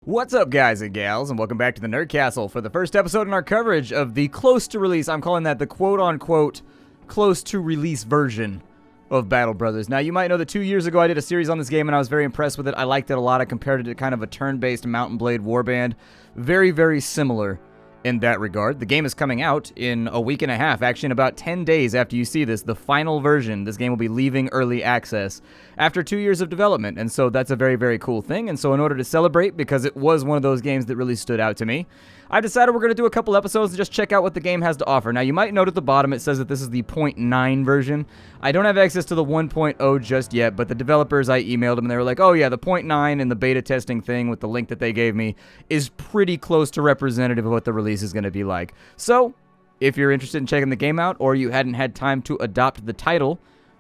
What's up, guys and gals, and welcome back to the Nerd Castle for the first episode in our coverage of the close-to-release, I'm calling that the quote-unquote close-to-release version of Battle Brothers. Now, you might know that 2 years ago I did a series on this game, and I was very impressed with it. I liked it a lot. I compared it to kind of a turn-based Mount and Blade warband. Very, very similar in that regard. The game is coming out in a week and a half, actually in about 10 days after you see this. The final version, this game will be leaving early access after 2 years of development, and so that's a very, very cool thing. And so in order to celebrate, because it was one of those games that really stood out to me, I decided we're going to do a couple episodes and just check out what the game has to offer. Now, you might note at the bottom it says that this is the 0.9 version. I don't have access to the 1.0 just yet, but the developers, I emailed them, and they were like, oh yeah, the 0.9 and the beta testing thing with the link that they gave me is pretty close to representative of what the release is going to be like. So, if you're interested in checking the game out, or you hadn't had time to adopt the title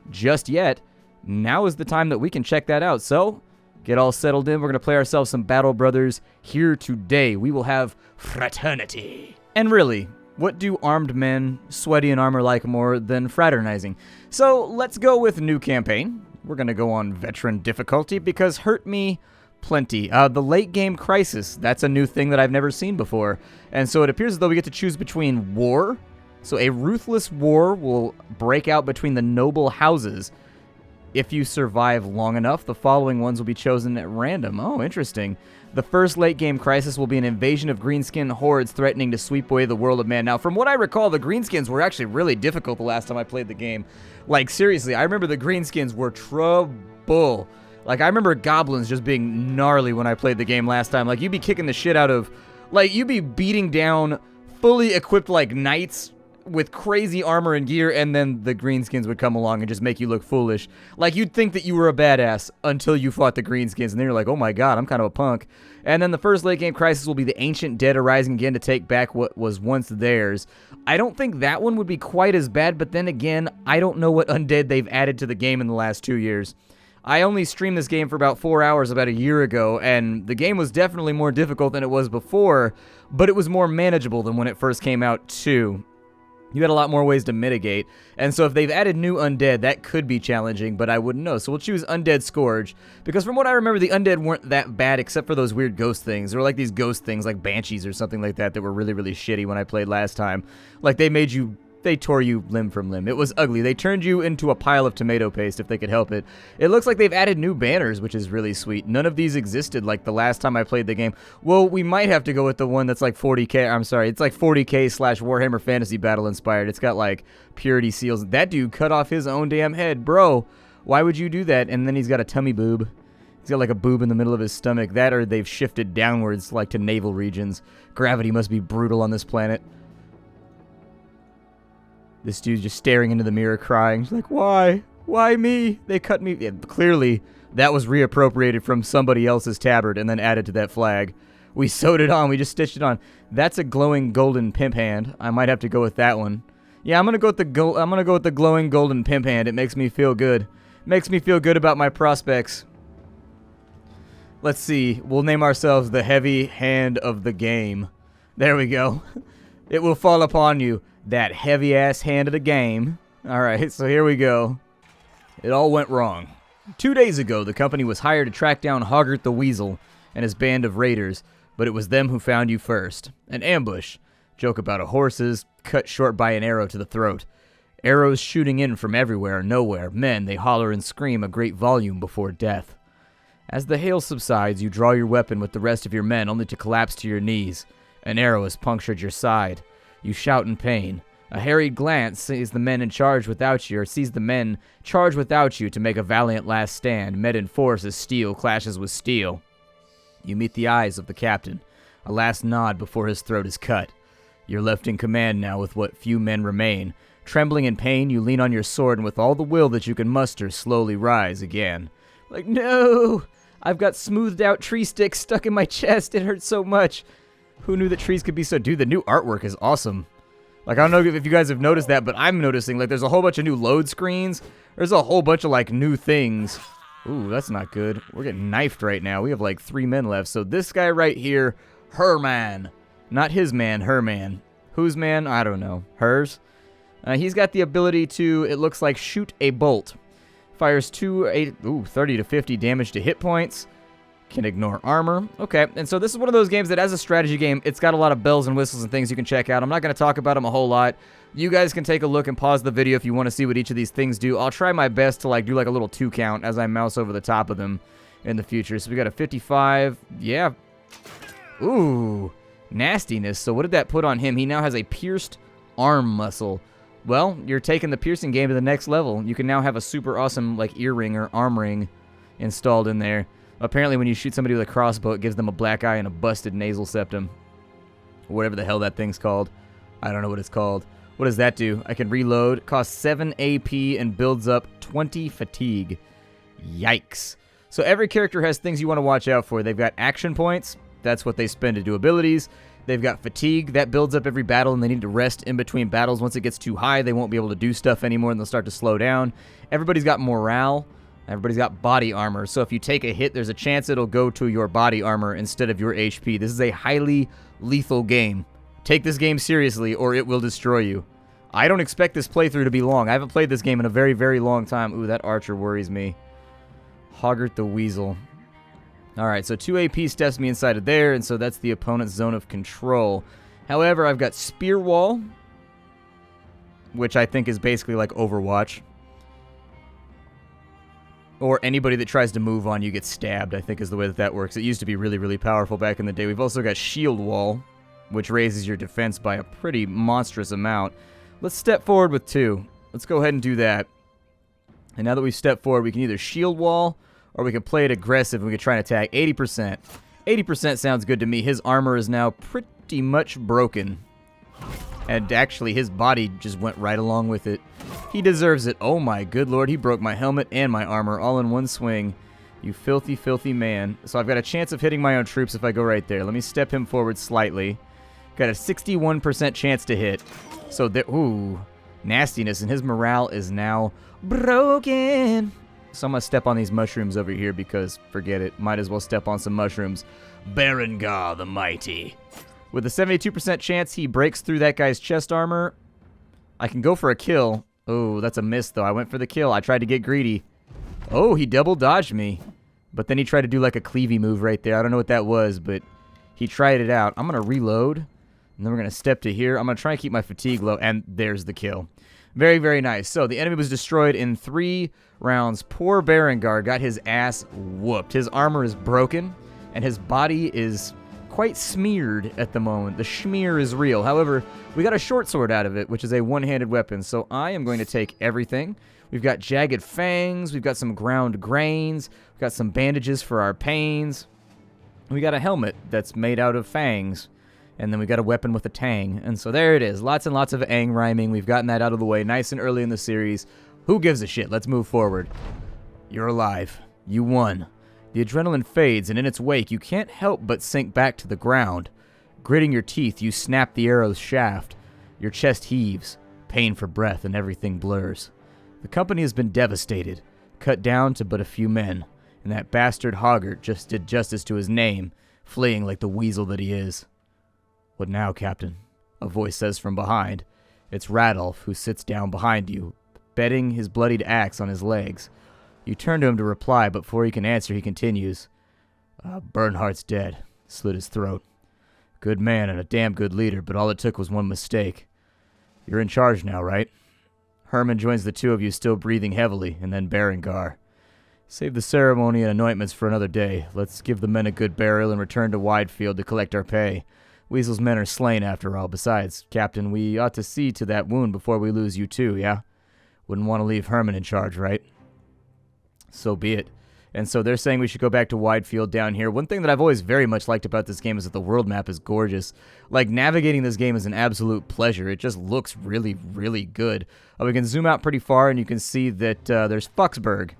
just yet, now is the time that we can check that out. So, get all settled in. We're going to play ourselves some Battle Brothers here today. We will have fraternity. And really, what do armed men, sweaty in armor like more than fraternizing? So let's go with new campaign. We're going to go on veteran difficulty because hurt me plenty. The late game crisis, that's a new thing that I've never seen before. And so it appears as though we get to choose between war. So a ruthless war will break out between the noble houses. If you survive long enough, the following ones will be chosen at random. Oh, interesting. The first late-game crisis will be an invasion of greenskin hordes threatening to sweep away the world of man. Now, from what I recall, the greenskins were actually really difficult the last time I played the game. Like, seriously, I remember the greenskins were trouble. Like, I remember goblins just being gnarly when I played the game last time. Like, you'd be kicking the shit out of... Like, you'd be beating down fully equipped, like, knights with crazy armor and gear, and then the greenskins would come along and just make you look foolish. Like, you'd think that you were a badass until you fought the greenskins, and then you're like, oh my god, I'm kind of a punk. And then the first late game crisis will be the ancient dead arising again to take back what was once theirs. I don't think that one would be quite as bad, but then again, I don't know what undead they've added to the game in the last 2 years. I only streamed this game for about 4 hours about a year ago, and the game was definitely more difficult than it was before, but it was more manageable than when it first came out too. You had a lot more ways to mitigate, and so if they've added new undead, that could be challenging, but I wouldn't know. So we'll choose Undead Scourge, because from what I remember, the undead weren't that bad, except for those weird ghost things. There were like these ghost things, like banshees or something like that were really, really shitty when I played last time. Like, they tore you limb from limb. It was ugly. They turned you into a pile of tomato paste if they could help it. It looks like they've added new banners, which is really sweet. None of these existed like the last time I played the game. Well, we might have to go with the one that's like 40k. I'm sorry, it's like 40k / Warhammer Fantasy Battle inspired. It's got like purity seals. That dude cut off his own damn head. Bro, why would you do that? And then he's got a tummy boob. He's got like a boob in the middle of his stomach. That or they've shifted downwards like to navel regions. Gravity must be brutal on this planet. This dude's just staring into the mirror crying. He's like, why? Why me? They cut me. Yeah, clearly, that was reappropriated from somebody else's tabard and then added to that flag. We sewed it on. We just stitched it on. That's a glowing golden pimp hand. I might have to go with that one. Yeah, I'm gonna go with the glowing golden pimp hand. It makes me feel good. Makes me feel good about my prospects. Let's see. We'll name ourselves the heavy hand of the game. There we go. It will fall upon you. That heavy-ass hand of the game. Alright, so here we go. It all went wrong. 2 days ago, the company was hired to track down Hoggart the Weasel and his band of raiders, but it was them who found you first. An ambush. Joke about a horse's cut short by an arrow to the throat. Arrows shooting in from everywhere, nowhere. Men, they holler and scream a great volume before death. As the hail subsides, you draw your weapon with the rest of your men, only to collapse to your knees. An arrow has punctured your side. You shout in pain. A harried glance sees the men charged without you to make a valiant last stand, met in force as steel clashes with steel. You meet the eyes of the captain. A last nod before his throat is cut. You're left in command now with what few men remain. Trembling in pain, you lean on your sword and with all the will that you can muster, slowly rise again. Like, no! I've got smoothed out tree sticks stuck in my chest. It hurts so much. Who knew that trees could be so... Dude, the new artwork is awesome. Like, I don't know if you guys have noticed that, but I'm noticing, like, there's a whole bunch of new load screens. There's a whole bunch of, like, new things. Ooh, that's not good. We're getting knifed right now. We have, like, 3 men left. So this guy right here, her man. Not his man, her man. Whose man? I don't know. Hers? He's got the ability to, it looks like, shoot a bolt. Fires 30 to 50 damage to hit points. Can ignore armor. Okay, and so this is one of those games that as a strategy game, it's got a lot of bells and whistles and things you can check out. I'm not going to talk about them a whole lot. You guys can take a look and pause the video if you want to see what each of these things do. I'll try my best to do like a little 2 count as I mouse over the top of them in the future. So we got a 55. Yeah. Ooh, nastiness. So what did that put on him? He now has a pierced arm muscle. Well, you're taking the piercing game to the next level. You can now have a super awesome ear ring or arm ring installed in there. Apparently, when you shoot somebody with a crossbow, it gives them a black eye and a busted nasal septum. Whatever the hell that thing's called. I don't know what it's called. What does that do? I can reload. Costs 7 AP and builds up 20 fatigue. Yikes. So every character has things you want to watch out for. They've got action points. That's what they spend to do abilities. They've got fatigue. That builds up every battle, and they need to rest in between battles. Once it gets too high, they won't be able to do stuff anymore, and they'll start to slow down. Everybody's got morale. Everybody's got body armor, so if you take a hit, there's a chance it'll go to your body armor instead of your HP. This is a highly lethal game. Take this game seriously, or it will destroy you. I don't expect this playthrough to be long. I haven't played this game in a very, very long time. Ooh, that archer worries me. Hoggart the Weasel. Alright, so 2 AP steps me inside of there, and so that's the opponent's zone of control. However, I've got Spear Wall, which I think is basically like Overwatch. Or anybody that tries to move on you gets stabbed, I think is the way that works. It used to be really, really powerful back in the day. We've also got Shield Wall, which raises your defense by a pretty monstrous amount. Let's step forward with 2. Let's go ahead and do that. And now that we've stepped forward, we can either Shield Wall, or we can play it aggressive and we can try and attack. 80%. 80% sounds good to me. His armor is now pretty much broken. And actually, his body just went right along with it. He deserves it. Oh my good lord, he broke my helmet and my armor all in one swing. You filthy, filthy man. So I've got a chance of hitting my own troops if I go right there. Let me step him forward slightly. Got a 61% chance to hit. So there, ooh, nastiness, and his morale is now broken. So I'm going to step on these mushrooms over here because, forget it, might as well step on some mushrooms. Berengar the Mighty. With a 72% chance he breaks through that guy's chest armor. I can go for a kill. Oh, that's a miss, though. I went for the kill. I tried to get greedy. Oh, he double dodged me. But then he tried to do like a cleavy move right there. I don't know what that was, but he tried it out. I'm going to reload, and then we're going to step to here. I'm going to try and keep my fatigue low, and there's the kill. Very, very nice. So the enemy was destroyed in 3 rounds. Poor Berengar got his ass whooped. His armor is broken, and his body is quite smeared at the moment. The schmear is real. However, we got a short sword out of it, which is a one-handed weapon. So I am going to take everything. We've got jagged fangs. We've got some ground grains. We've got some bandages for our pains. We got a helmet that's made out of fangs. And then we got a weapon with a tang. And so there it is. Lots and lots of ang rhyming. We've gotten that out of the way nice and early in the series. Who gives a shit? Let's move forward. You're alive. You won. The adrenaline fades, and in its wake, you can't help but sink back to the ground. Gritting your teeth, you snap the arrow's shaft. Your chest heaves, pain for breath, and everything blurs. The company has been devastated, cut down to but a few men, and that bastard Hoggart just did justice to his name, fleeing like the weasel that he is. What now, Captain? A voice says from behind. It's Randolph, who sits down behind you, bedding his bloodied axe on his legs. You turn to him to reply, but before he can answer, he continues. Bernhardt's dead. Slit his throat. Good man and a damn good leader, but all it took was one mistake. You're in charge now, right? Herman joins the two of you, still breathing heavily, and then Berengar. Save the ceremony and anointments for another day. Let's give the men a good burial and return to Widefield to collect our pay. Weasel's men are slain after all. Besides, Captain, we ought to see to that wound before we lose you too, yeah? Wouldn't want to leave Herman in charge, right? So be it. And so they're saying we should go back to Widefield down here. One thing that I've always very much liked about this game is that the world map is gorgeous. Like, navigating this game is an absolute pleasure. It just looks really, really good. We can zoom out pretty far, and you can see that there's Fuxburg.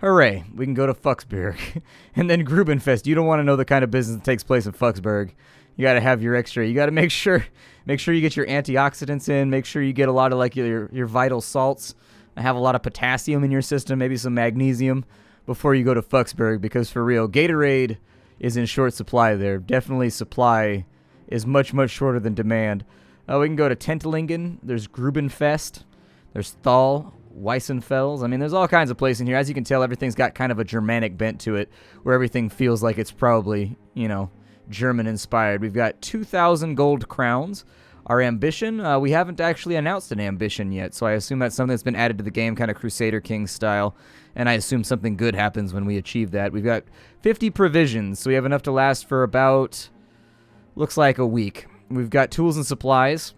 Hooray, we can go to Fuxburg. And then Grubenfest. You don't want to know the kind of business that takes place in Fuxburg. You got to have your extra. You got to make sure you get your antioxidants in. Make sure you get a lot of like your vital salts. Have a lot of potassium in your system, maybe some magnesium before you go to Fuxburg, because for real, Gatorade is in short supply there. Definitely supply is much, much shorter than demand. We can go to Tentelingen. There's Grubenfest. There's Thal. Weissenfels. I mean, there's all kinds of places in here. As you can tell, everything's got kind of a Germanic bent to it, where everything feels like it's probably, German-inspired. We've got 2,000 gold crowns. Our ambition, we haven't actually announced an ambition yet, so I assume that's something that's been added to the game, kind of Crusader King style, and I assume something good happens when we achieve that. We've got 50 provisions, so we have enough to last for about, looks like a week. We've got tools and supplies.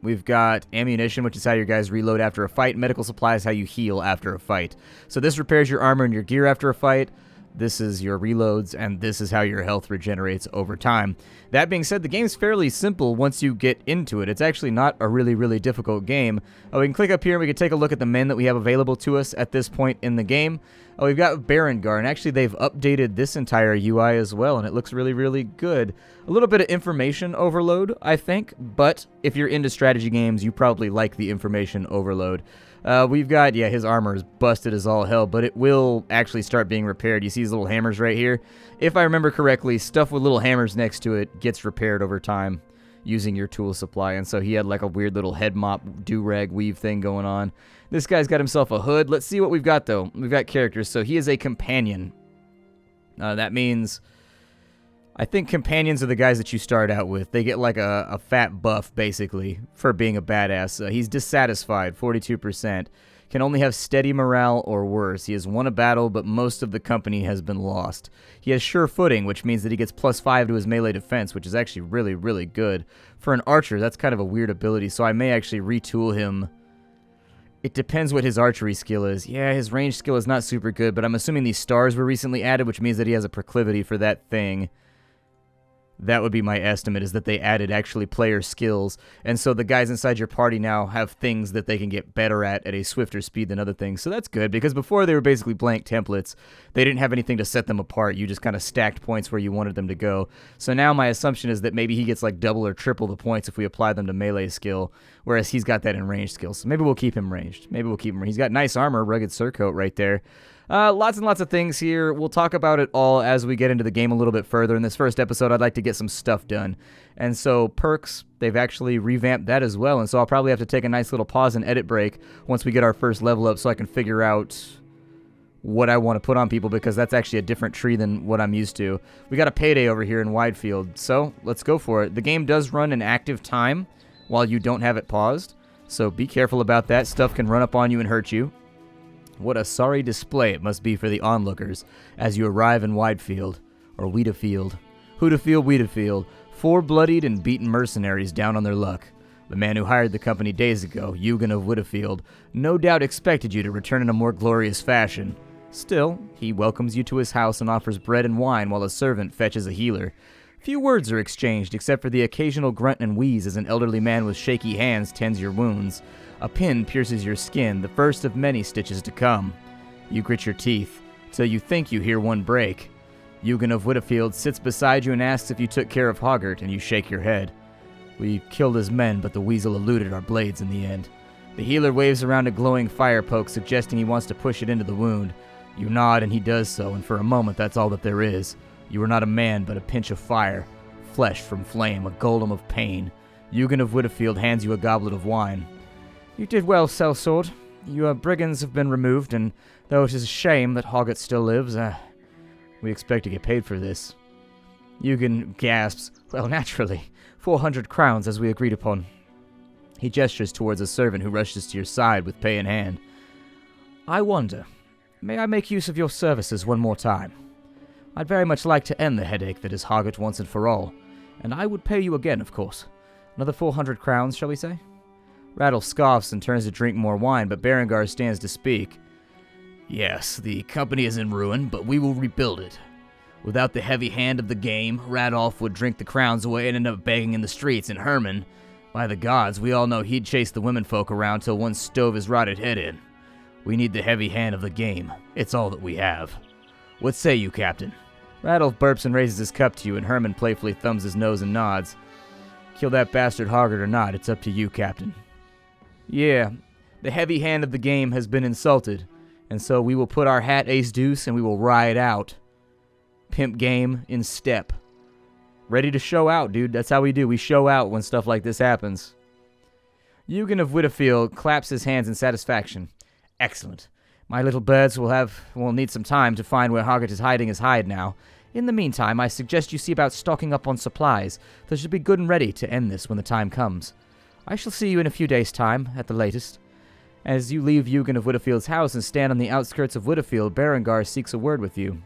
We've got ammunition, which is how your guys reload after a fight. Medical supplies, how you heal after a fight. So this repairs your armor and your gear after a fight. This is your reloads, and this is how your health regenerates over time. That being said, the game's fairly simple once you get into it. It's actually not a really, really difficult game. We can click up here and we can take a look at the men that we have available to us at this point in the game. We've got Berengar, and actually they've updated this entire UI as well, and it looks really, really good. A little bit of information overload, I think, but if you're into strategy games, you probably like the information overload. We've got, his armor is busted as all hell, but it will actually start being repaired. You see these little hammers right here? If I remember correctly, stuff with little hammers next to it gets repaired over time using your tool supply, and so he had like a weird little head mop do-rag weave thing going on. This guy's got himself a hood. Let's see what we've got, though. We've got characters, so he is a companion. That means, I think companions are the guys that you start out with. They get like a fat buff, basically, for being a badass. He's dissatisfied, 42%. Can only have steady morale or worse. He has won a battle, but most of the company has been lost. He has sure footing, which means that he gets +5 to his melee defense, which is actually really, really good. For an archer, that's kind of a weird ability, so I may actually retool him. It depends what his archery skill is. Yeah, his range skill is not super good, but I'm assuming these stars were recently added, which means that he has a proclivity for that thing. That would be my estimate, is that they added actually player skills. And so the guys inside your party now have things that they can get better at a swifter speed than other things. So that's good, because before they were basically blank templates. They didn't have anything to set them apart. You just kind of stacked points where you wanted them to go. So now my assumption is that maybe he gets like double or triple the points if we apply them to melee skill, whereas he's got that in range skill. So maybe we'll keep him ranged. Maybe we'll keep him. He's got nice armor, rugged surcoat right there. Lots and lots of things here. We'll talk about it all as we get into the game a little bit further. In this first episode, I'd like to get some stuff done. And so perks, they've actually revamped that as well. And so I'll probably have to take a nice little pause and edit break once we get our first level up so I can figure out what I want to put on people, because that's actually a different tree than what I'm used to. We got a payday over here in Widefield, so let's go for it. The game does run in active time while you don't have it paused, so be careful about that. Stuff can run up on you and hurt you. What a sorry display it must be for the onlookers as you arrive in Widefield, or Weedafield. Hoodafield, Weedafield, 4 bloodied and beaten mercenaries down on their luck. The man who hired the company days ago, Eugen of Weedafield, no doubt expected you to return in a more glorious fashion. Still, he welcomes you to his house and offers bread and wine while a servant fetches a healer. Few words are exchanged except for the occasional grunt and wheeze as an elderly man with shaky hands tends your wounds. A pin pierces your skin, the first of many stitches to come. You grit your teeth, till you think you hear one break. Eugen of Weedafield sits beside you and asks if you took care of Hoggart, and you shake your head. We killed his men, but the weasel eluded our blades in the end. The healer waves around a glowing fire poke, suggesting he wants to push it into the wound. You nod, and he does so, and for a moment that's all that there is. You are not a man, but a pinch of fire. Flesh from flame, a golem of pain. Eugen of Weedafield hands you a goblet of wine. You did well, sellsword. Your brigands have been removed, and though it is a shame that Hoggart still lives, we expect to get paid for this. Eugen gasps. Well, naturally. 400 crowns, as we agreed upon. He gestures towards a servant who rushes to your side with pay in hand. I wonder, may I make use of your services one more time? I'd very much like to end the headache that is Hoggart once and for all, and I would pay you again, of course. Another 400 crowns, shall we say? Rattle scoffs and turns to drink more wine, but Berengar stands to speak. Yes, the company is in ruin, but we will rebuild it. Without the heavy hand of the game, Randolph would drink the crowns away and end up begging in the streets, and Herman, by the gods, we all know he'd chase the womenfolk around till one stove his rotted head in. We need the heavy hand of the game. It's all that we have. What say you, Captain? Randolph burps and raises his cup to you, and Herman playfully thumbs his nose and nods. Kill that bastard Hoggart or not, it's up to you, Captain. Yeah, the heavy hand of the game has been insulted, and so we will put our hat ace-deuce and we will ride out. Pimp game in step. Ready to show out, dude. That's how we do. We show out when stuff like this happens. Eugen of Whitterfield claps his hands in satisfaction. Excellent. My little birds will need some time to find where Hoggett is hiding his hide now. In the meantime, I suggest you see about stocking up on supplies. They should be good and ready to end this when the time comes. I shall see you in a few days' time, at the latest. As you leave Eugen of Whitterfield's house and stand on the outskirts of Whitterfield, Berengar seeks a word with you.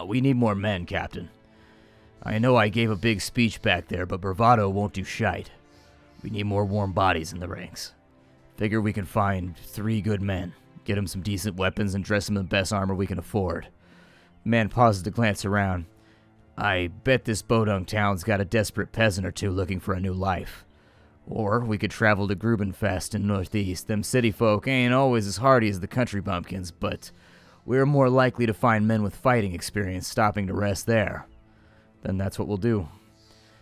We need more men, Captain. I know I gave a big speech back there, but bravado won't do shite. We need more warm bodies in the ranks. Figure we can find 3 good men, get them some decent weapons, and dress them in the best armor we can afford. The man pauses to glance around. I bet this Bodung town's got a desperate peasant or two looking for a new life. Or we could travel to Grubenfest in Northeast. Them city folk ain't always as hardy as the country bumpkins, but we're more likely to find men with fighting experience stopping to rest there. Then that's what we'll do.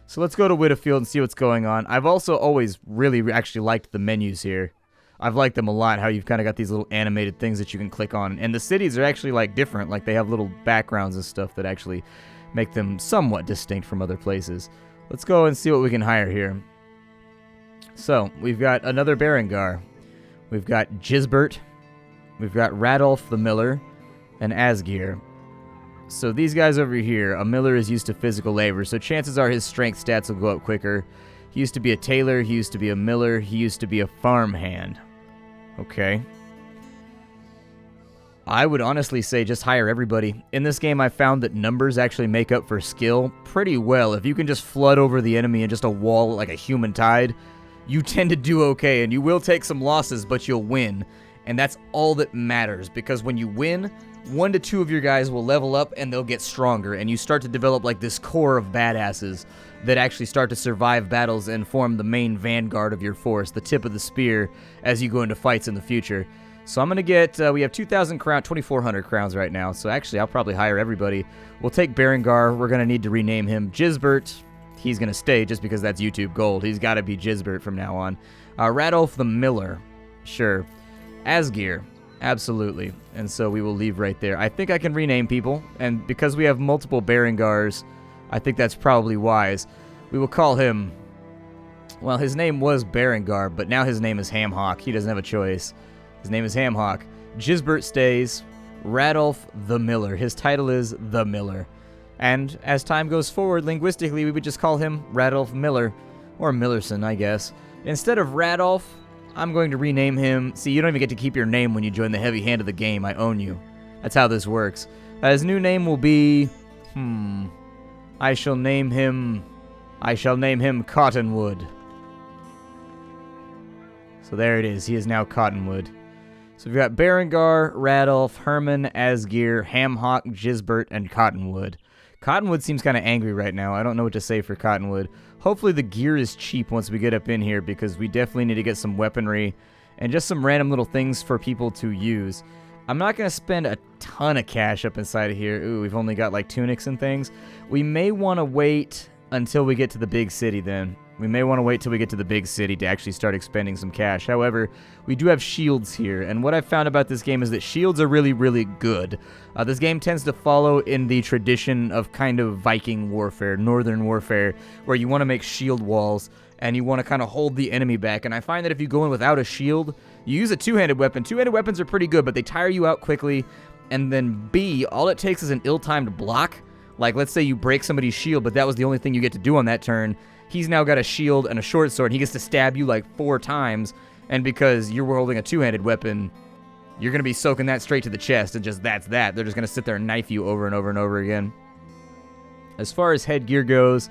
So let's go to Whitterfield and see what's going on. I've also always really actually liked the menus here. I've liked them a lot, how you've kind of got these little animated things that you can click on. And the cities are actually like different, like they have little backgrounds and stuff that actually make them somewhat distinct from other places. Let's go and see what we can hire here. So, we've got another Berengar. We've got Gisbert. We've got Randolph the Miller and Asgear. So these guys over here, a miller is used to physical labor, so chances are his strength stats will go up quicker. He used to be a tailor, he used to be a miller, he used to be a farmhand. Okay. I would honestly say just hire everybody. In this game, I found that numbers actually make up for skill pretty well. If you can just flood over the enemy in just a wall like a human tide, you tend to do okay, and you will take some losses, but you'll win. And that's all that matters, because when you win, 1 to 2 of your guys will level up and they'll get stronger, and you start to develop like this core of badasses that actually start to survive battles and form the main vanguard of your force, the tip of the spear, as you go into fights in the future. So I'm going to get, we have 2,000 crowns, 2,400 crowns right now, so actually I'll probably hire everybody. We'll take Berengar, we're going to need to rename him Gisbert. He's going to stay just because that's YouTube gold. He's got to be Gisbert from now on. Randolph the Miller, sure. Asgear, absolutely. And so we will leave right there. I think I can rename people, and because we have multiple Berengars, I think that's probably wise. We will call him, well, his name was Berengar, but now his name is Hamhawk. He doesn't have a choice. His name is Hamhawk. Gisbert stays. Randolph the Miller. His title is The Miller. And as time goes forward, linguistically, we would just call him Randolph Miller, or Millerson, I guess. Instead of Randolph, I'm going to rename him. See, you don't even get to keep your name when you join the heavy hand of the game. I own you. That's how this works. His new name will be, I shall name him Cottonwood. So there it is. He is now Cottonwood. So we've got Berengar, Randolph, Herman, Asgear, Hamhawk, Gisbert, and Cottonwood. Cottonwood seems kind of angry right now. I don't know what to say for Cottonwood. Hopefully the gear is cheap once we get up in here, because we definitely need to get some weaponry and just some random little things for people to use. I'm not going to spend a ton of cash up inside of here. Ooh, we've only got like tunics and things. We may want to wait until we get to the big city then. We may want to wait till we get to the big city to actually start expending some cash. However, we do have shields here, and what I've found about this game is that shields are really, really good. This game tends to follow in the tradition of kind of Viking warfare, northern warfare, where you want to make shield walls, and you want to kind of hold the enemy back. And I find that if you go in without a shield, you use a two-handed weapon. Two-handed weapons are pretty good, but they tire you out quickly. And then B, all it takes is an ill-timed block. Like, let's say you break somebody's shield, but that was the only thing you get to do on that turn. He's now got a shield and a short sword. He gets to stab you like 4 times, and because you're holding a two-handed weapon, you're going to be soaking that straight to the chest, and just that's that. They're just going to sit there and knife you over and over and over again. As far as headgear goes,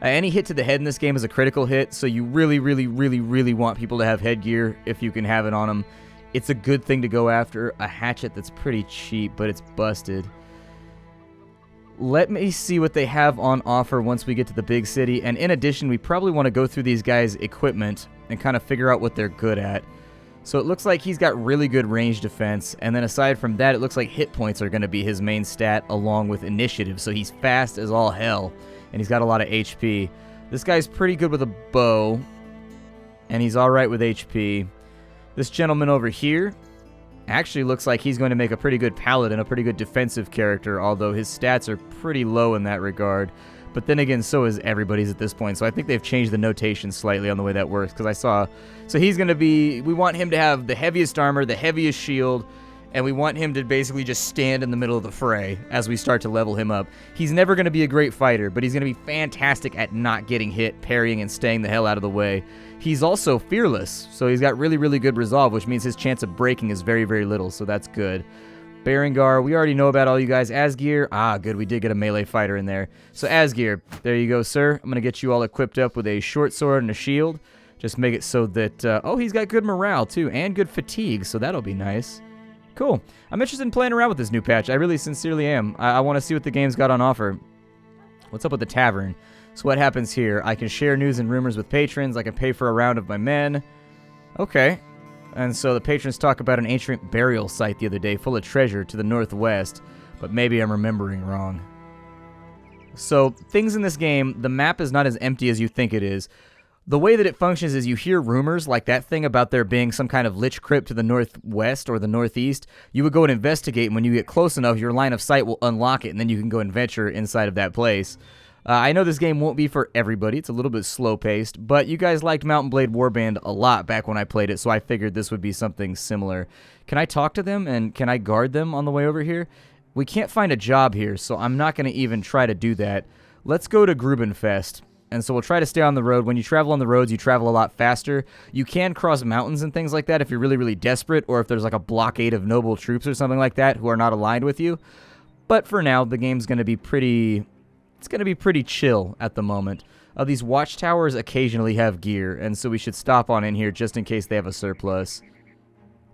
any hit to the head in this game is a critical hit, so you really, really, really, really want people to have headgear if you can have it on them. It's a good thing to go after. A hatchet that's pretty cheap, but it's busted. Let me see what they have on offer once we get to the big city, and in addition, we probably want to go through these guys' equipment and kind of figure out what they're good at. So it looks like he's got really good range defense, and then aside from that, it looks like hit points are going to be his main stat along with initiative, so he's fast as all hell, and he's got a lot of HP. This guy's pretty good with a bow, and he's alright with HP. This gentleman over here actually looks like he's going to make a pretty good paladin, a pretty good defensive character, although his stats are pretty low in that regard. But then again, so is everybody's at this point. So I think they've changed the notation slightly on the way that works. Because I saw... So he's going to be... We want him to have the heaviest armor, the heaviest shield, and we want him to basically just stand in the middle of the fray as we start to level him up. He's never going to be a great fighter, but he's going to be fantastic at not getting hit, parrying, and staying the hell out of the way. He's also fearless, so he's got really, really good resolve, which means his chance of breaking is very, very little, so that's good. Berengar, we already know about all you guys. Asgear, good, we did get a melee fighter in there. So Asgear, there you go, sir. I'm going to get you all equipped up with a short sword and a shield. Just make it so that, he's got good morale, too, and good fatigue, so that'll be nice. Cool. I'm interested in playing around with this new patch. I really sincerely am. I want to see what the game's got on offer. What's up with the Tavern? So what happens here? I can share news and rumors with patrons. I can pay for a round of my men. Okay. And so the patrons talk about an ancient burial site the other day full of treasure to the northwest, but maybe I'm remembering wrong. So things in this game, the map is not as empty as you think it is. The way that it functions is you hear rumors like that thing about there being some kind of lich crypt to the northwest or the northeast. You would go and investigate, and when you get close enough, your line of sight will unlock it, and then you can go and venture inside of that place. I know this game won't be for everybody. It's a little bit slow-paced, but you guys liked Mount & Blade Warband a lot back when I played it, so I figured this would be something similar. Can I talk to them, and can I guard them on the way over here? We can't find a job here, so I'm not going to even try to do that. Let's go to Grubenfest. And so we'll try to stay on the road. When you travel on the roads, you travel a lot faster. You can cross mountains and things like that if you're really, really desperate, or if there's like a blockade of noble troops or something like that who are not aligned with you. But for now, the game's going to be pretty... It's going to be pretty chill at the moment. These watchtowers occasionally have gear, and so we should stop on in here just in case they have a surplus.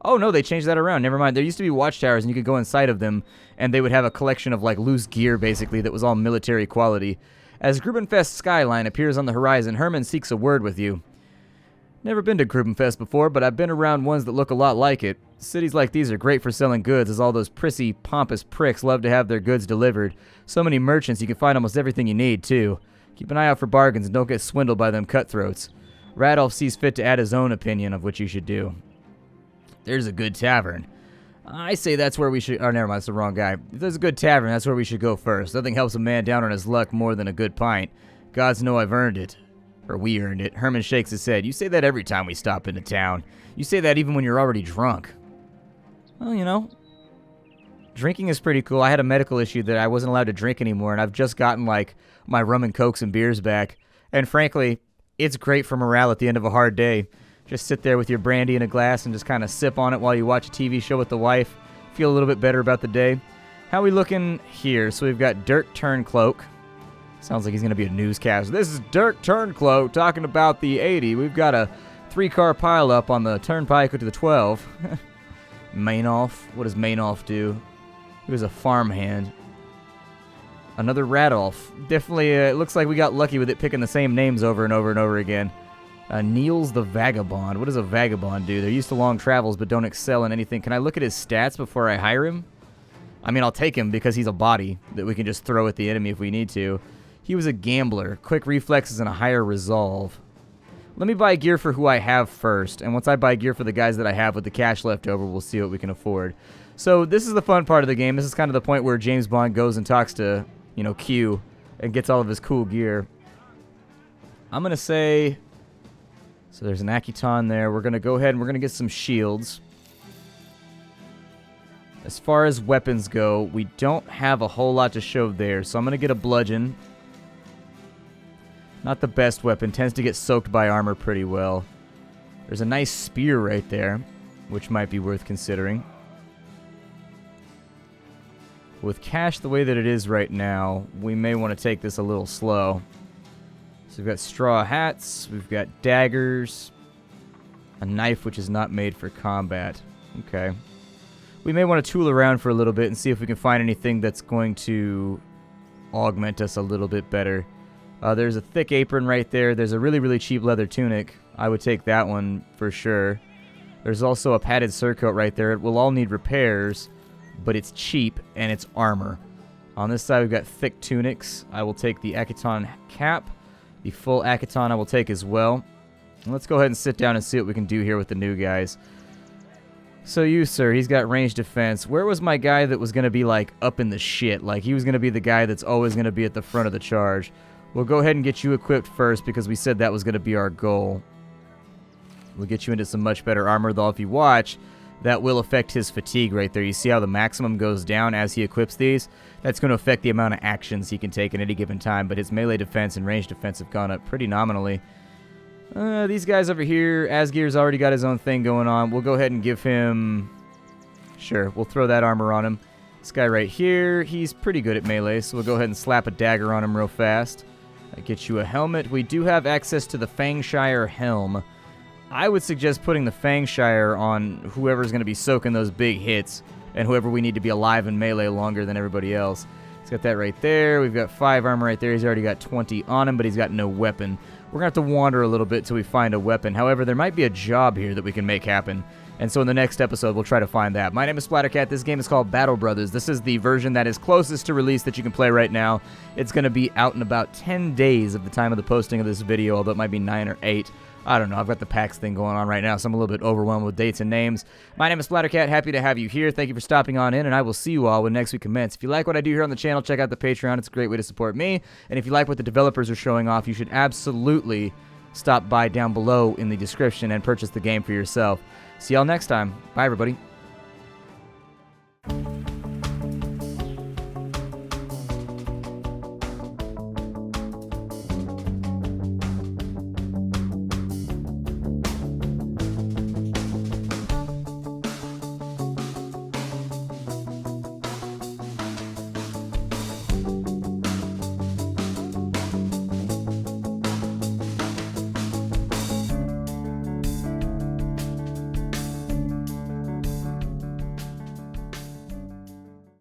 Oh, no, they changed that around. Never mind. There used to be watchtowers, and you could go inside of them, and they would have a collection of, like, loose gear, basically, that was all military quality. As Grubenfest's skyline appears on the horizon, Herman seeks a word with you. Never been to Grubenfest before, but I've been around ones that look a lot like it. Cities like these are great for selling goods, as all those prissy, pompous pricks love to have their goods delivered. So many merchants, you can find almost everything you need, too. Keep an eye out for bargains and don't get swindled by them cutthroats. Randolph sees fit to add his own opinion of what you should do. There's a good tavern. I say that's where we should... Oh, never mind, it's the wrong guy. If there's a good tavern, that's where we should go first. Nothing helps a man down on his luck more than a good pint. Gods know I've earned it. Or we earned it. Herman shakes his head. You say that every time we stop into town. You say that even when you're already drunk. Well, you know, drinking is pretty cool. I had a medical issue that I wasn't allowed to drink anymore, and I've just gotten, like, my rum and cokes and beers back. And frankly, it's great for morale at the end of a hard day. Just sit there with your brandy in a glass and just kind of sip on it while you watch a TV show with the wife. Feel a little bit better about the day. How we looking here? So we've got Dirk Turncloak. Sounds like he's going to be a newscaster. This is Dirk Turncloak talking about the 80. We've got a 3-car pileup on the turnpike to the 12. Mainoff. What does Mainoff do? He was a farmhand. Another Randolph. Definitely, it looks like we got lucky with it picking the same names over and over and over again. Niels the Vagabond. What does a Vagabond do? They're used to long travels but don't excel in anything. Can I look at his stats before I hire him? I mean, I'll take him because he's a body that we can just throw at the enemy if we need to. He was a gambler. Quick reflexes and a higher resolve. Let me buy gear for who I have first. And once I buy gear for the guys that I have with the cash left over, we'll see what we can afford. So this is the fun part of the game. This is kind of the point where James Bond goes and talks to, you know, Q and gets all of his cool gear. I'm going to say... So there's an Akiton there. We're going to go ahead and we're going to get some shields. As far as weapons go, we don't have a whole lot to show there. So I'm going to get a bludgeon. Not the best weapon. Tends to get soaked by armor pretty well. There's a nice spear right there, which might be worth considering. With cash the way that it is right now, we may want to take this a little slow. So we've got straw hats, we've got daggers, a knife which is not made for combat. Okay. We may want to tool around for a little bit and see if we can find anything that's going to augment us a little bit better. There's a thick apron right there. There's a really, really cheap leather tunic. I would take that one for sure. There's also a padded surcoat right there. It will all need repairs, but it's cheap and it's armor. On this side, we've got thick tunics. I will take the Akiton cap. The full Akiton I will take as well. And let's go ahead and sit down and see what we can do here with the new guys. So you, sir, he's got range defense. Where was my guy that was going to be, like, up in the shit? Like, he was going to be the guy that's always going to be at the front of the charge. We'll go ahead and get you equipped first because we said that was going to be our goal. We'll get you into some much better armor, though. If you watch, that will affect his fatigue right there. You see how the maximum goes down as he equips these? That's going to affect the amount of actions he can take at any given time, but his melee defense and range defense have gone up pretty nominally. These guys over here, Asgear's already got his own thing going on. We'll go ahead and give him... Sure, we'll throw that armor on him. This guy right here, he's pretty good at melee, so we'll go ahead and slap a dagger on him real fast. That gets you a helmet. We do have access to the Fangshire helm. I would suggest putting the Fangshire on whoever's going to be soaking those big hits, and whoever we need to be alive in melee longer than everybody else. He's got that right there. We've got 5 armor right there. He's already got 20 on him, but he's got no weapon. We're going to have to wander a little bit till we find a weapon. However, there might be a job here that we can make happen. And so in the next episode, we'll try to find that. My name is Splattercat. This game is called Battle Brothers. This is the version that is closest to release that you can play right now. It's going to be out in about 10 days of the time of the posting of this video, although it might be 9 or 8. I don't know. I've got the PAX thing going on right now, so I'm a little bit overwhelmed with dates and names. My name is Splattercat. Happy to have you here. Thank you for stopping on in, and I will see you all when next week commences. If you like what I do here on the channel, check out the Patreon. It's a great way to support me. And if you like what the developers are showing off, you should absolutely stop by down below in the description and purchase the game for yourself. See y'all next time. Bye, everybody.